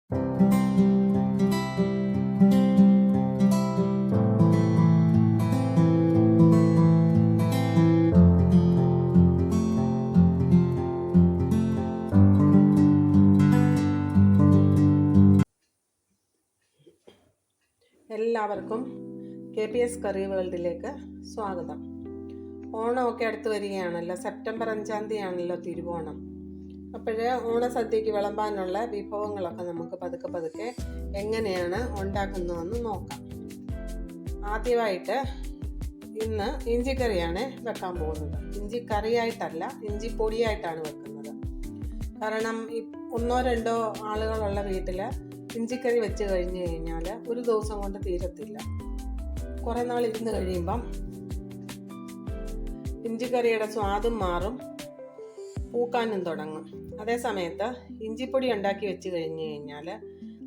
എല്ലാവർക്കും KPS കറി വേൾഡിലേക്ക് സ്വാഗതം. ഓണമൊക്കെ അടുത്ത് വരികയാണല്ലോ. സെപ്റ്റംബർ 5-ാം തീയതിയാണല്ലോ തിരുവോണം. അപ്പോഴേ ഓണസദ്യക്ക് വിളമ്പാനുള്ള വിഭവങ്ങളൊക്കെ നമുക്ക് പതുക്കെ എങ്ങനെയാണ് ഉണ്ടാക്കുന്നതെന്ന് നോക്കാം. ആദ്യമായിട്ട് ഇന്ന് ഇഞ്ചിക്കറിയാണ് വെക്കാൻ പോകുന്നത്. ഇഞ്ചി കറിയായിട്ടല്ല, ഇഞ്ചി പൊടിയായിട്ടാണ് വെക്കുന്നത്. കാരണം 1-2 ആളുകളുള്ള വീട്ടിൽ ഇഞ്ചിക്കറി വെച്ച് കഴിഞ്ഞ് കഴിഞ്ഞാൽ ഒരു ദിവസം കൊണ്ട് തീരത്തില്ല. കുറേ നാൾ ഇരുന്ന് കഴിയുമ്പം ഇഞ്ചിക്കറിയുടെ സ്വാദും മാറും, പൂക്കാനും തുടങ്ങും. അതേ സമയത്ത് ഇഞ്ചിപ്പൊടി ഉണ്ടാക്കി വെച്ച് കഴിഞ്ഞ് കഴിഞ്ഞാൽ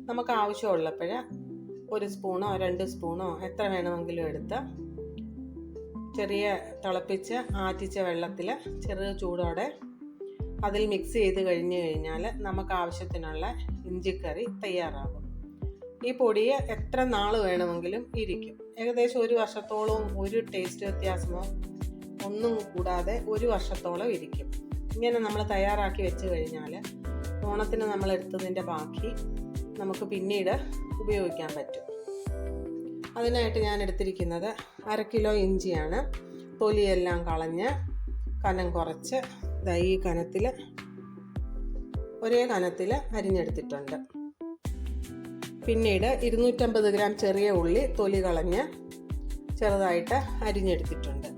നമുക്ക് ആവശ്യമുള്ളപ്പോൾ 1 സ്പൂണോ 2 സ്പൂണോ എത്ര വേണമെങ്കിലും എടുത്ത് ചെറിയ തിളപ്പിച്ച് ആറ്റിച്ച വെള്ളത്തിൽ ചെറിയ ചൂടോടെ അതിൽ മിക്സ് ചെയ്ത് കഴിഞ്ഞ് കഴിഞ്ഞാൽ നമുക്ക് ആവശ്യത്തിനുള്ള ഇഞ്ചിക്കറി തയ്യാറാകും. ഈ പൊടി എത്ര നാൾ വേണമെങ്കിലും ഇരിക്കും. ഏകദേശം 1 വർഷത്തോളം ഒരു ടേസ്റ്റ് വ്യത്യാസമോ ഒന്നും കൂടാതെ 1 വർഷത്തോളം ഇരിക്കും. ഇങ്ങനെ നമ്മൾ തയ്യാറാക്കി വെച്ച് കഴിഞ്ഞാൽ ഓണത്തിന് നമ്മൾ എടുത്തതിൻ്റെ ബാക്കി നമുക്ക് പിന്നീട് ഉപയോഗിക്കാൻ പറ്റും. അതിനായിട്ട് ഞാൻ എടുത്തിരിക്കുന്നത് 1/2 കിലോ ഇഞ്ചിയാണ്. തൊലിയെല്ലാം കളഞ്ഞ് കനം കുറച്ച് ഈ കനത്തിൽ ഒരേ കനത്തിൽ അരിഞ്ഞെടുത്തിട്ടുണ്ട്. പിന്നീട് 250 ഗ്രാം ചെറിയ ഉള്ളി തൊലി കളഞ്ഞ് ചെറുതായിട്ട് അരിഞ്ഞെടുത്തിട്ടുണ്ട്.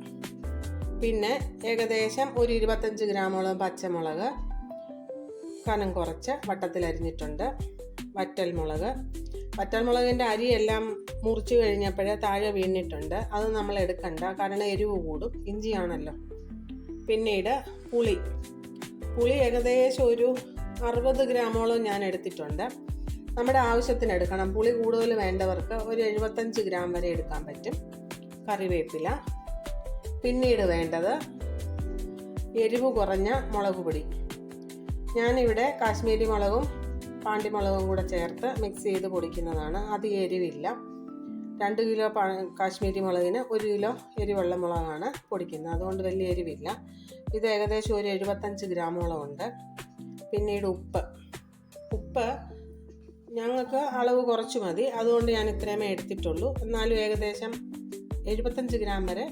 പിന്നെ ഏകദേശം ഒരു 25 ഗ്രാമോളം പച്ചമുളക് കനം കുറച്ച് വട്ടത്തിൽ അരിഞ്ഞിട്ടുണ്ട്. വറ്റൽമുളകിൻ്റെ അരിയെല്ലാം മുറിച്ച് കഴിഞ്ഞപ്പോഴേ താഴെ വീണിട്ടുണ്ട്. അത് നമ്മൾ എടുക്കണ്ട, കാരണം എരിവ് കൂടും, ഇഞ്ചിയാണല്ലോ. പിന്നീട് പുളി ഏകദേശം ഒരു 60 ഗ്രാമോളം ഞാൻ എടുത്തിട്ടുണ്ട്. നമ്മുടെ ആവശ്യത്തിന് എടുക്കണം. പുളി കൂടുതൽ വേണ്ടവർക്ക് ഒരു 75 ഗ്രാം വരെ എടുക്കാൻ പറ്റും. കറിവേപ്പില. പിന്നീട് വേണ്ടത് എരിവ് കുറഞ്ഞ മുളക് പൊടി. ഞാനിവിടെ കാശ്മീരി മുളകും പാണ്ടിമുളകും കൂടെ ചേർത്ത് മിക്സ് ചെയ്ത് പൊടിക്കുന്നതാണ്. അത് എരിവില്ല. 2 കിലോ കാശ്മീരി മുളകിന് 1 കിലോ എരിവുള്ള മുളകാണ് പൊടിക്കുന്നത്. അതുകൊണ്ട് വലിയ എരിവില്ല. ഇത് ഏകദേശം ഒരു 75 ഗ്രാമോളം ഉണ്ട്. പിന്നീട് ഉപ്പ് ഞങ്ങൾക്ക് അളവ് കുറച്ച് മതി, അതുകൊണ്ട് ഞാൻ ഇത്രയുമേ എടുത്തിട്ടുള്ളൂ. എന്നാലും ഏകദേശം 75 ഗ്രാം വരെ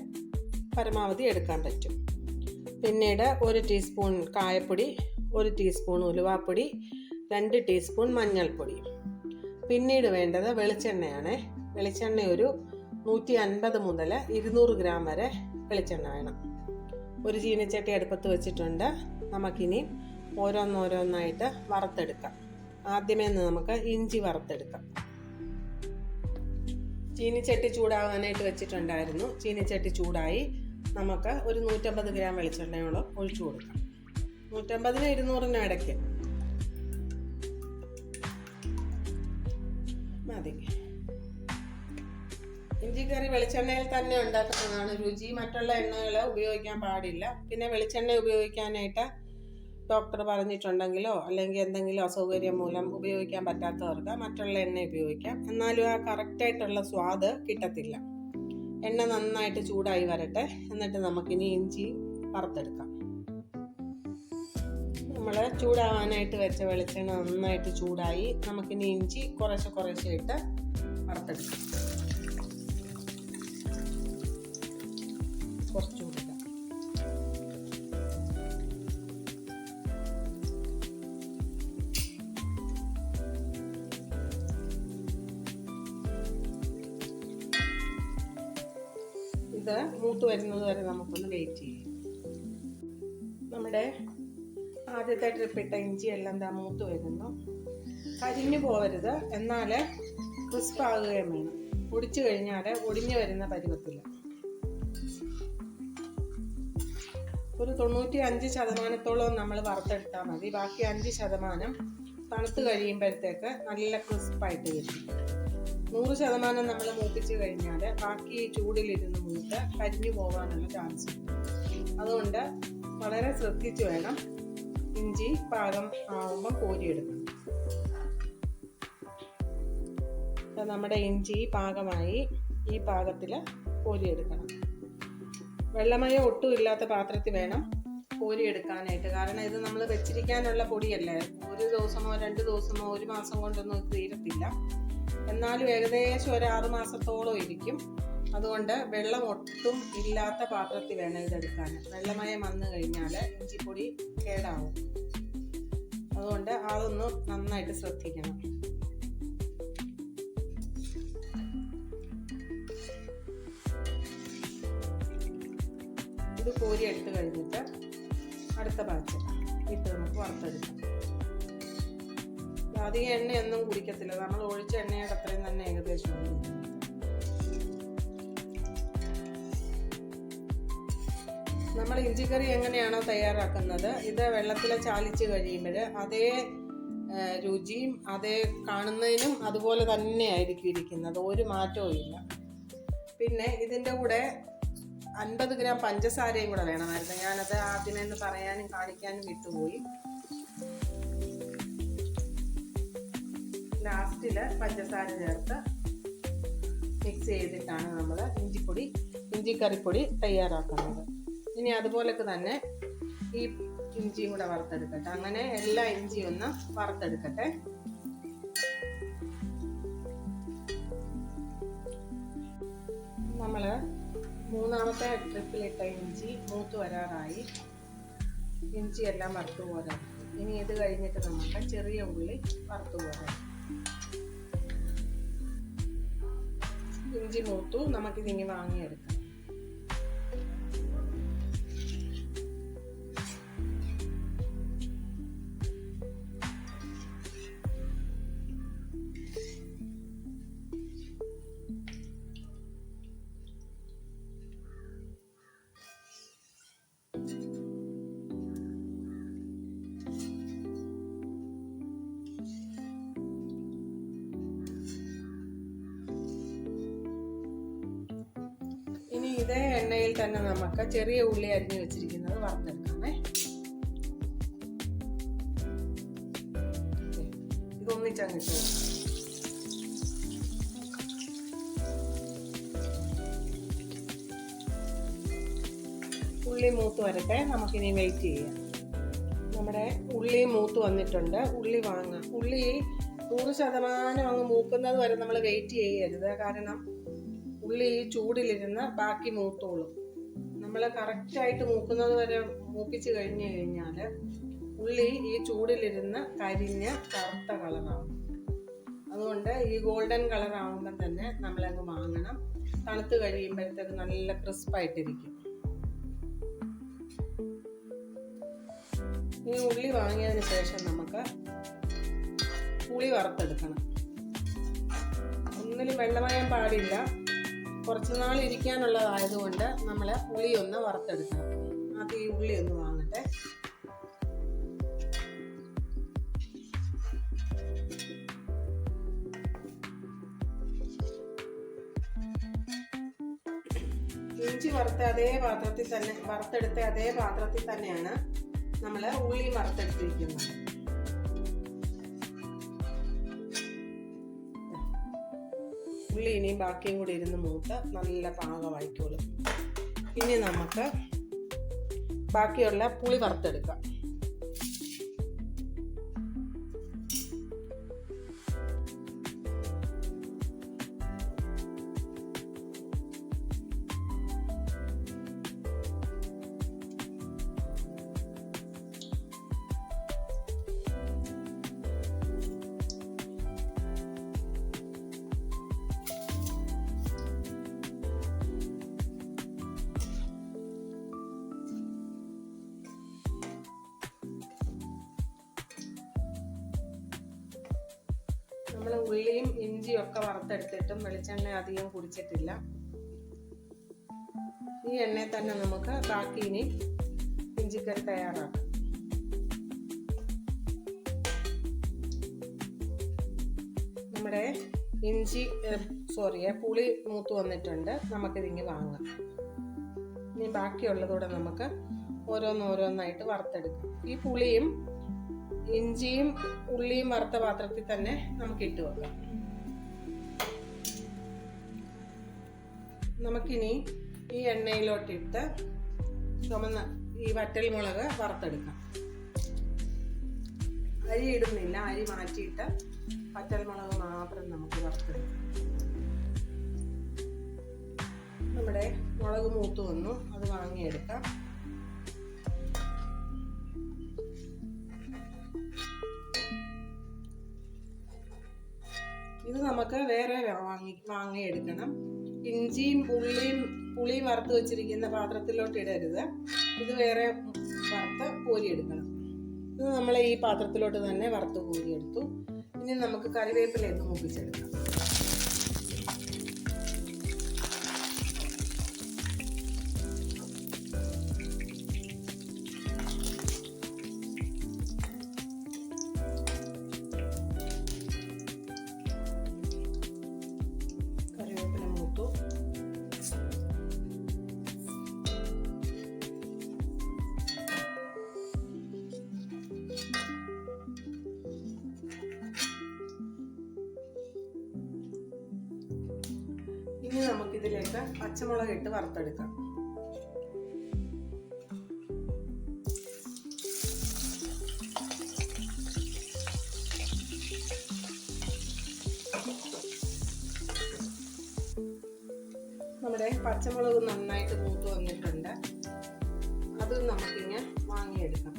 പരമാവധി എടുക്കാൻ പറ്റും. പിന്നീട് 1 ടീസ്പൂൺ കായപ്പൊടി, 1 ടീസ്പൂൺ ഉലുവാപ്പൊടി, 2 ടീസ്പൂൺ മഞ്ഞൾപ്പൊടി. പിന്നീട് വേണ്ടത് വെളിച്ചെണ്ണയാണ്. വെളിച്ചെണ്ണ ഒരു 150 മുതൽ 200 ഗ്രാം വരെ വെളിച്ചെണ്ണ വേണം. ഒരു ചീനിച്ചട്ടി അടുപ്പത്ത് വെച്ചിട്ടുണ്ട്. നമുക്കിനി ഓരോന്നായിട്ട് വറുത്തെടുക്കാം. ആദ്യമേ നമുക്ക് ഇഞ്ചി വറുത്തെടുക്കാം. ചീനിച്ചട്ടി ചൂടാകാനായിട്ട് വെച്ചിട്ടുണ്ടായിരുന്നു. ചീനിച്ചട്ടി ചൂടായി. നമുക്ക് ഒരു 150 ഗ്രാം വെളിച്ചെണ്ണയോളം ഒഴിച്ചു കൊടുക്കാം. 150-നും 200-നും ഇടയ്ക്ക് മതി. ഇഞ്ചിക്കറി വെളിച്ചെണ്ണയിൽ തന്നെ ഉണ്ടാക്കുന്നതാണ് രുചി. മറ്റുള്ള എണ്ണകൾ ഉപയോഗിക്കാൻ പാടില്ല. പിന്നെ വെളിച്ചെണ്ണ ഉപയോഗിക്കാനായിട്ട് ഡോക്ടർ പറഞ്ഞിട്ടുണ്ടെങ്കിലോ അല്ലെങ്കിൽ എന്തെങ്കിലും അസൗകര്യം മൂലം ഉപയോഗിക്കാൻ പറ്റാത്തവർക്ക് മറ്റുള്ള എണ്ണ ഉപയോഗിക്കാം. എന്നാലും ആ കറക്റ്റായിട്ടുള്ള സ്വാദ് കിട്ടത്തില്ല. എണ്ണ നന്നായിട്ട് ചൂടായി വരട്ടെ. എന്നിട്ട് നമുക്കിനി ഇഞ്ചി വറുത്തെടുക്കാം. നമ്മൾ ചൂടാവാനായിട്ട് വെച്ച വെളിച്ചെണ്ണ നന്നായിട്ട് ചൂടായി. നമുക്കിനി ഇഞ്ചി കുറേശ്ശെ ഇട്ട് വറുത്തെടുക്കാം. കുറച്ച് കൊടുക്കാം. ഇത് മൂത്ത് വരുന്നത് വരെ നമുക്കൊന്ന് വെയിറ്റ് ചെയ്യാം. നമ്മുടെ ആദ്യത്തെ ട്രിപ്പിട്ട ഇഞ്ചി എല്ലാം മൂത്ത് വരുന്നു. കരിഞ്ഞു പോകരുത്, എന്നാൽ ക്രിസ്പ് ആകുകയും വേണം. ഒടിച്ചു കഴിഞ്ഞാൽ ഒടിഞ്ഞു വരുന്ന പരുവത്തിൽ. ഒരു 95% നമ്മൾ വറുത്തെടുത്താൽ മതി. ബാക്കി 5% തണുത്ത് കഴിയുമ്പോഴത്തേക്ക് നല്ല ക്രിസ്പായിട്ട് കിട്ടും. 100% നമ്മൾ മൂപ്പിച്ച് കഴിഞ്ഞാൽ ബാക്കി ചൂടിലിരുന്ന് മൂത്ത് കരിഞ്ഞു പോകാനുള്ള ചാൻസ് ഉണ്ട്. അതുകൊണ്ട് വളരെ ശ്രദ്ധിച്ച് വേണം ഇഞ്ചി പാകം ആവുമ്പം കോരിയെടുക്കണം. നമ്മുടെ ഇഞ്ചി പാകമായി. ഈ പാകത്തിൽ കോരിയെടുക്കണം. വെള്ളമയം ഒട്ടും ഇല്ലാത്ത പാത്രത്തിൽ വേണം കോരിയെടുക്കാനായിട്ട്. കാരണം ഇത് നമ്മൾ വെച്ചിരിക്കാനുള്ള പൊടിയല്ലേ. ഒരു ദിവസമോ 2 ദിവസമോ 1 മാസം കൊണ്ടൊന്നും തീരത്തില്ല. എന്നാലും ഏകദേശം ഒരു 6 മാസത്തോളം ഇരിക്കും. അതുകൊണ്ട് വെള്ളം ഒട്ടും ഇല്ലാത്ത പാത്രത്തിൽ വേണം ഇതെടുക്കാൻ. വെള്ളമയം വന്നു കഴിഞ്ഞാൽ ഇഞ്ചിപ്പൊടി കേടാവും. അതുകൊണ്ട് അതൊന്ന് നന്നായിട്ട് ശ്രദ്ധിക്കണം. ഇത് കോരി എടുത്ത് കഴിഞ്ഞിട്ട് അടുത്ത ബാച്ച് ഇട്ട് നമുക്ക് വറുത്തെടുക്കാം. അധികം എണ്ണയൊന്നും കുടിക്കത്തില്ല. നമ്മൾ ഒഴിച്ച എണ്ണയുടെ അത്രയും തന്നെ ഏകദേശം ഉണ്ട്. നമ്മൾ ഇഞ്ചിക്കറി എങ്ങനെയാണോ തയ്യാറാക്കുന്നത്, ഇത് വെള്ളത്തിൽ ചാലിച്ച് കഴിയുമ്പോൾ അതേ രുചിയും അതേ കാണുന്നതിനും അതുപോലെ തന്നെ ആയിരിക്കും ഇരിക്കുന്നത്. ഒരു മാറ്റവും ഇല്ല. പിന്നെ ഇതിൻ്റെ കൂടെ 50 ഗ്രാം പഞ്ചസാരയും കൂടെ വേണമായിരുന്നു. ഞാനത് ആദ്യമേ പറയാനും കാണിക്കാനും വിട്ടുപോയി. ലാസ്റ്റിൽ പഞ്ചസാര ചേർത്ത് മിക്സ് ചെയ്തിട്ടാണ് നമ്മൾ ഇഞ്ചിക്കറിപ്പൊടി തയ്യാറാക്കുന്നത്. ഇനി അതുപോലൊക്കെ തന്നെ ഈ ഇഞ്ചിയും കൂടെ വറുത്തെടുക്കട്ടെ. അങ്ങനെ എല്ലാ ഇഞ്ചിയും ഒന്ന് വറുത്തെടുക്കട്ടെ. നമ്മൾ 3ാമത്തെ ട്രിപ്പിലിട്ട ഇഞ്ചി മൂത്ത് വരാറായി. ഇഞ്ചി എല്ലാം വറുത്തു പോരാം. ഇനി ഇത് കഴിഞ്ഞിട്ട് നമുക്ക് ചെറിയ ഉള്ളി വറുത്തു പോരാം. ഇഞ്ചി മൂത്തു, നമുക്കിതിങ്ങി വാങ്ങിയെടുക്കാം. ഇനി ഇതേ എണ്ണയിൽ തന്നെ നമുക്ക് ചെറിയ ഉള്ളി അരിഞ്ഞു വെച്ചിരിക്കുന്നത് വറുത്തെടുക്കാമേ. ഇതൊന്നിച്ചങ്ങിട്ട് ഉള്ളി മൂത്ത് വരട്ടെ. നമുക്കിനി വെയിറ്റ് ചെയ്യാം. നമ്മുടെ ഉള്ളി മൂത്ത് വന്നിട്ടുണ്ട്. ഉള്ളി വാങ്ങാം. ഉള്ളി 100% അങ്ങ് മൂക്കുന്നത് വരെ നമ്മൾ വെയിറ്റ് ചെയ്യരുത്. കാരണം ഉള്ളി ഈ ചൂടിലിരുന്ന് ബാക്കി മൂത്തോളും. നമ്മൾ കറക്റ്റായിട്ട് മൂക്കുന്നത് വരെ മൂപ്പിച്ച് കഴിഞ്ഞ് കഴിഞ്ഞാൽ ഉള്ളി ഈ ചൂടിലിരുന്ന് കരിഞ്ഞ് കറുത്ത കളറാവും. അതുകൊണ്ട് ഈ ഗോൾഡൻ കളർ ആവുമ്പം തന്നെ നമ്മളങ്ങ് വാങ്ങണം. തണുത്ത് കഴിയുമ്പോഴത്തേക്ക് നല്ല ക്രിസ്പായിട്ടിരിക്കും. ഈ ഉള്ളി വാങ്ങിയതിന് ശേഷം നമുക്ക് പുളി വറുത്തെടുക്കണം. ഒന്നിലും വെള്ളമയം പാടില്ല. കുറച്ച് നാൾ ഇരിക്കാനുള്ളതായതുകൊണ്ട് നമ്മൾ പുളി ഒന്ന് വറുത്തെടുക്കണം. അത് ഈ ഉള്ളി ഒന്ന് വാങ്ങട്ടെ. ഇഞ്ചി വറുത്തെടുത്ത അതേ പാത്രത്തിൽ തന്നെയാണ് നമ്മൾ ഉള്ളി വറുത്തെടുത്തിരിക്കുന്നത്. ഉള്ളി ഇനിയും ബാക്കിയും കൂടി ഇരുന്ന് മൂത്ത് നല്ല പാകമായിക്കോളും. ഇനി നമുക്ക് ബാക്കിയുള്ള പുളി വറുത്തെടുക്കാം. നമ്മൾ ഉള്ളിയും ഇഞ്ചിയും ഒക്കെ വറുത്തെടുത്തിട്ടും വെളിച്ചെണ്ണ അധികം കുടിച്ചിട്ടില്ല. ഈ എണ്ണയിൽ തന്നെ നമുക്ക് ബാക്കി ഇനി ഇഞ്ചിക്കറി തയ്യാറാക്കാം. നമ്മുടെ പുളി മൂത്ത് വന്നിട്ടുണ്ട്. നമുക്കിതിങ്ങി വാങ്ങാം. ഇനി ബാക്കിയുള്ളതൂടെ നമുക്ക് ഓരോന്നോരോന്നായിട്ട് വറുത്തെടുക്കാം. ഈ പുളിയും ഇഞ്ചിയും ഉള്ളിയും വറുത്ത പാത്രത്തിൽ തന്നെ നമുക്ക് ഇട്ട് വെക്കാം. നമുക്കിനി ഈ എണ്ണയിലോട്ടിട്ട് ചുമന്ന ഈ വറ്റൽ മുളക് വറുത്തെടുക്കാം. അരി ഇടുന്നില്ല, അരി മാറ്റിയിട്ട് വറ്റൽ മുളക് മാത്രം നമുക്ക് വറുത്തെടുക്കാം. നമ്മുടെ മുളക് മൂത്ത് വന്നു, അത് വാങ്ങിയെടുക്കാം. ഇത് നമുക്ക് വേറെ വാങ്ങിയെടുക്കണം. ഇഞ്ചിയും പുളിയും വറുത്ത് വെച്ചിരിക്കുന്ന പാത്രത്തിലോട്ട് ഇടരുത്, ഇത് വേറെ വറുത്ത് കോരിയെടുക്കണം. ഇത് നമ്മൾ ഈ പാത്രത്തിലോട്ട് തന്നെ വറുത്ത് കോരിയെടുത്തു. ഇനി നമുക്ക് കറിവേപ്പിലയൊന്ന് മൂപ്പിച്ചെടുക്കാം. കറിവേപ്പില മൂത്തു. ഇനി നമുക്കിതിലേക്ക് പച്ചമുളക് ഇട്ട് വറുത്തെടുക്കാം. നമ്മുടെ പച്ചമുളക് നന്നായിട്ട് മൂത്ത് വന്നിട്ടുണ്ട്, അത് നമുക്കിങ്ങനെ വാങ്ങിയെടുക്കാം.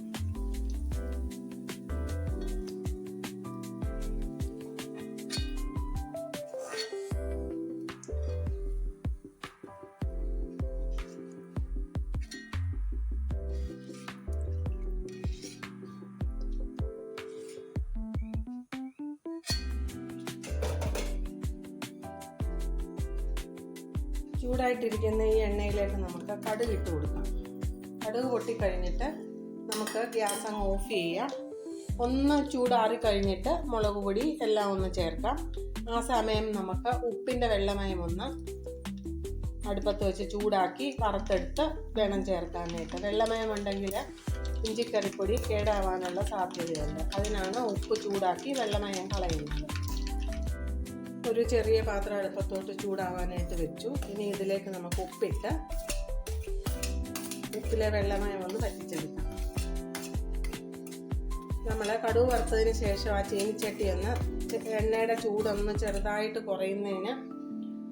ചൂടായിട്ടിരിക്കുന്ന ഈ എണ്ണയിലേക്ക് നമുക്ക് കടുക് ഇട്ട് കൊടുക്കാം. കടുക് പൊട്ടിക്കഴിഞ്ഞിട്ട് നമുക്ക് ഗ്യാസ് അങ്ങ് ഓഫ് ചെയ്യാം. ഒന്ന് ചൂടാറി കഴിഞ്ഞിട്ട് മുളക് പൊടി എല്ലാം ഒന്ന് ചേർക്കാം. ആ സമയം നമുക്ക് ഉപ്പിൻ്റെ വെള്ളമയം ഒന്ന് അടുപ്പത്ത് വെച്ച് ചൂടാക്കി വറുത്തെടുത്ത് വേണം ചേർക്കാനായിട്ട്. വെള്ളമയം ഉണ്ടെങ്കിൽ ഇഞ്ചിക്കറിപ്പൊടി കേടാവാനുള്ള സാധ്യതയുണ്ട്, അതിനാണ് ഉപ്പ് ചൂടാക്കി വെള്ളമയം കളയുന്നത്. ഒരു ചെറിയ പാത്രം അടുപ്പത്തോട്ട് ചൂടാവാനായിട്ട് വെച്ചു. ഇനി ഇതിലേക്ക് നമുക്ക് ഉപ്പിട്ട് ഉപ്പിലെ വെള്ളമയം ഒന്ന് വറ്റിച്ചെടുക്കാം. നമ്മൾ കടുക് വറുത്തതിന് ശേഷം ആ ചീനിച്ചട്ടി ഒന്ന് എണ്ണയുടെ ചൂടൊന്ന് ചെറുതായിട്ട് കുറയുന്നതിന്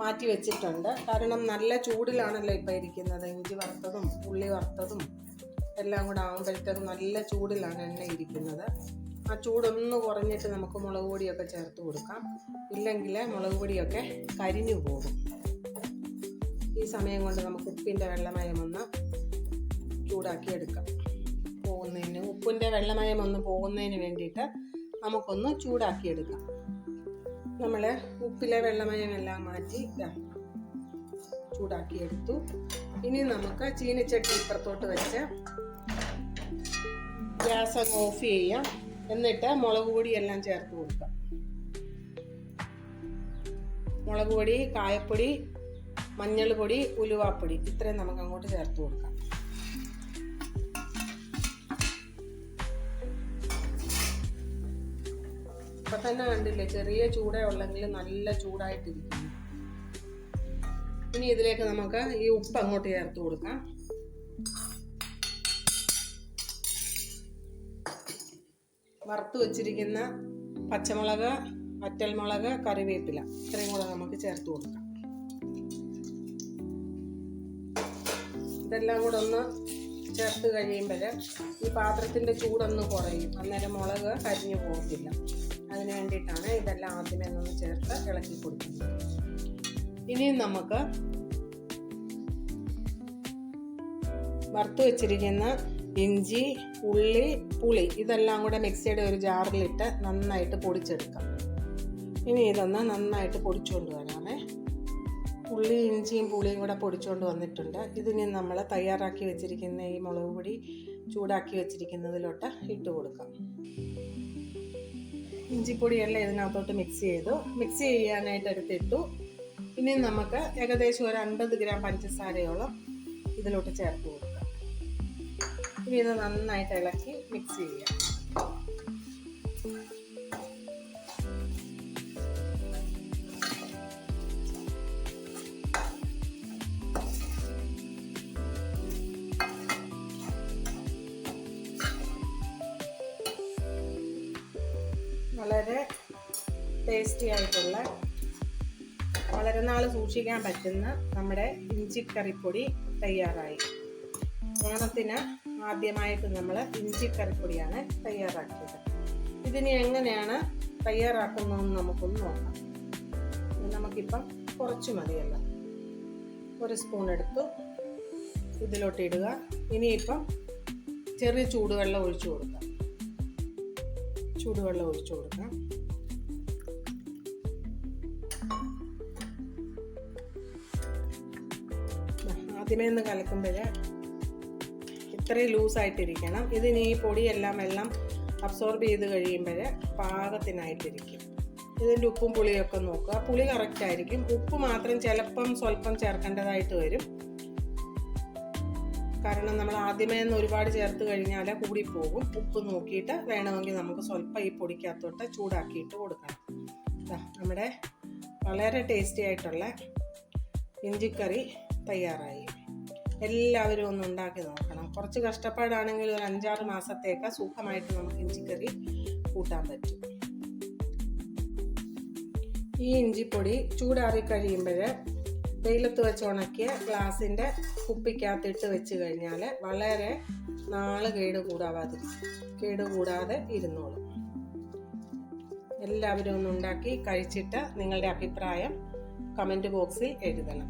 മാറ്റി വെച്ചിട്ടുണ്ട്. കാരണം നല്ല ചൂടിലാണല്ലോ ഇപ്പം ഇരിക്കുന്നത്. ഇഞ്ചി വറുത്തതും ഉള്ളി വറുത്തതും എല്ലാം കൂടെ ആകുമ്പോഴത്തേക്കും നല്ല ചൂടിലാണ് എണ്ണ ഇരിക്കുന്നത്. ആ ചൂടൊന്ന് കുറഞ്ഞിട്ട് നമുക്ക് മുളക് പൊടിയൊക്കെ ചേർത്ത് കൊടുക്കാം, ഇല്ലെങ്കിൽ മുളക് പൊടിയൊക്കെ കരിഞ്ഞു പോകും. ഈ സമയം കൊണ്ട് നമുക്ക് ഉപ്പിൻ്റെ വെള്ളമയം ഒന്ന് ചൂടാക്കി എടുക്കാം. ഉപ്പിൻ്റെ വെള്ളമയം ഒന്ന് പോകുന്നതിന് വേണ്ടിയിട്ട് നമുക്കൊന്ന് ചൂടാക്കിയെടുക്കാം. നമ്മൾ ഉപ്പിലെ വെള്ളമയം എല്ലാം മാറ്റി ചൂടാക്കിയെടുത്തു. ഇനി നമുക്ക് ചീനിച്ചട്ടി ഇപ്പുറത്തോട്ട് വെച്ച് ഗ്യാസ് അങ്ങ് ഓഫ് ചെയ്യാം. എന്നിട്ട് മുളക് പൊടി എല്ലാം ചേർത്ത് കൊടുക്കാം. മുളക് പൊടി, കായപ്പൊടി, മഞ്ഞൾ പൊടി, ഉലുവാപ്പൊടി ഇത്രയും നമുക്ക് അങ്ങോട്ട് ചേർത്ത് കൊടുക്കാം. ഇപ്പം തന്നെ കണ്ടില്ലേ, ചെറിയ ചൂടേ ഉള്ളെങ്കിൽ നല്ല ചൂടായിട്ടിരിക്കുന്നു. ഇനി ഇതിലേക്ക് നമുക്ക് ഈ ഉപ്പ് അങ്ങോട്ട് ചേർത്ത് കൊടുക്കാം. വറുത്ത് വെച്ചിരിക്കുന്ന പച്ചമുളക്, വറ്റൽമുളക്, കറിവേപ്പില ഇത്രയും കൂടെ നമുക്ക് ചേർത്ത് കൊടുക്കാം. ഇതെല്ലാം കൂടെ ഒന്ന് ചേർത്ത് കഴിയുമ്പോൾ ഈ പാത്രത്തിൻ്റെ ചൂടൊന്ന് കുറയും, അന്നേരം മുളക് കരിഞ്ഞു പോകത്തില്ല. അതിന് വേണ്ടിയിട്ടാണ് ഇതെല്ലാം ആദ്യമേ ഒന്ന് ചേർത്ത് ഇളക്കി കൊടുക്കുന്നത്. ഇനി നമുക്ക് വറുത്ത് വെച്ചിരിക്കുന്ന ഇഞ്ചി, ഉള്ളി, പുളി ഇതെല്ലാം കൂടെ മിക്സിയുടെ ഒരു ജാറിലിട്ട് നന്നായിട്ട് പൊടിച്ചെടുക്കാം. ഇനി ഇതൊന്ന് നന്നായിട്ട് പൊടിച്ചുകൊണ്ട് വരാമേ. ഉള്ളി, ഇഞ്ചിയും പുളിയും കൂടെ പൊടിച്ചുകൊണ്ട് വന്നിട്ടുണ്ട്. ഇതിനി നമ്മൾ തയ്യാറാക്കി വെച്ചിരിക്കുന്ന ഈ മുളക് പൊടി ചൂടാക്കി വെച്ചിരിക്കുന്നതിലോട്ട് ഇട്ട് കൊടുക്കാം. ഇഞ്ചിപ്പൊടിയെല്ലാം ഇതിനകത്തോട്ട് മിക്സ് ചെയ്യാനായിട്ട് എടുത്തിട്ടു. ഇനി നമുക്ക് ഏകദേശം ഒരു 50 ഗ്രാം പഞ്ചസാരയോളം ഇതിലോട്ട് ചേർത്ത് കൊടുക്കാം. ഇനി ഇത് നന്നായിട്ട് ഇളക്കി മിക്സ് ചെയ്യാം. ടേസ്റ്റി ആയിട്ടുള്ള വളരെ നാൾ സൂക്ഷിക്കാൻ പറ്റുന്ന നമ്മുടെ ഇഞ്ചിക്കറിപ്പൊടി തയ്യാറായി. ഓണത്തിന് ആദ്യമായിട്ട് നമ്മൾ ഇഞ്ചിക്കറിപ്പൊടിയാണ് തയ്യാറാക്കിയത്. ഇതിന് എങ്ങനെയാണ് തയ്യാറാക്കുന്നതെന്ന് നമുക്കൊന്ന് നോക്കാം. നമുക്കിപ്പം കുറച്ച് മതിയല്ല, 1 സ്പൂൺ എടുത്തു ഇതിലോട്ട് ഇടുക. ഇനിയിപ്പം ചെറിയ ചൂടുവെള്ളം ഒഴിച്ചു കൊടുക്കാം. ആദ്യമേ ഒന്ന് കലക്കുമ്പോൾ ഇത്രയും ലൂസായിട്ടിരിക്കണം. ഇതിന് ഈ പൊടിയെല്ലാം അബ്സോർബ് ചെയ്ത് കഴിയുമ്പോൾ പാകത്തിനായിട്ടിരിക്കും. ഇതിൻ്റെ ഉപ്പും പുളിയൊക്കെ നോക്കുക. പുളി കറക്റ്റ് ആയിരിക്കും. ഉപ്പ് മാത്രം ചിലപ്പം സ്വല്പം ചേർക്കേണ്ടതായിട്ട് വരും. കാരണം നമ്മൾ ആദ്യമേ നിന്ന് ഒരുപാട് ചേർത്ത് കഴിഞ്ഞാൽ കൂടിപ്പോകും. ഉപ്പ് നോക്കിയിട്ട് വേണമെങ്കിൽ നമുക്ക് സ്വല്പം ഈ പൊടിക്കകത്തോട്ട് ചൂടാക്കിയിട്ട് കൊടുക്കണം. നമ്മുടെ വളരെ ടേസ്റ്റി ആയിട്ടുള്ള ഇഞ്ചിക്കറി തയ്യാറായി. എല്ലാവരും ഒന്ന് ഉണ്ടാക്കി നോക്കണം. കുറച്ച് കഷ്ടപ്പാടാണെങ്കിൽ ഒരു 5-6 മാസത്തേക്ക് സുഖമായിട്ട് നമുക്ക് ഇഞ്ചിക്കറി കൂട്ടാൻ പറ്റും. ഈ ഇഞ്ചിപ്പൊടി ചൂടാറി കഴിയുമ്പോൾ വെയിലത്ത് വെച്ച് ഉണക്കിയ ഗ്ലാസിൻ്റെ കുപ്പിക്കകത്തിട്ട് വെച്ച് കഴിഞ്ഞാൽ വളരെ നാള് കേടുകൂടാതെ ഇരുന്നോളും. എല്ലാവരും ഒന്ന് ഉണ്ടാക്കി കഴിച്ചിട്ട് നിങ്ങളുടെ അഭിപ്രായം കമൻറ്റ് ബോക്സിൽ എഴുതണം.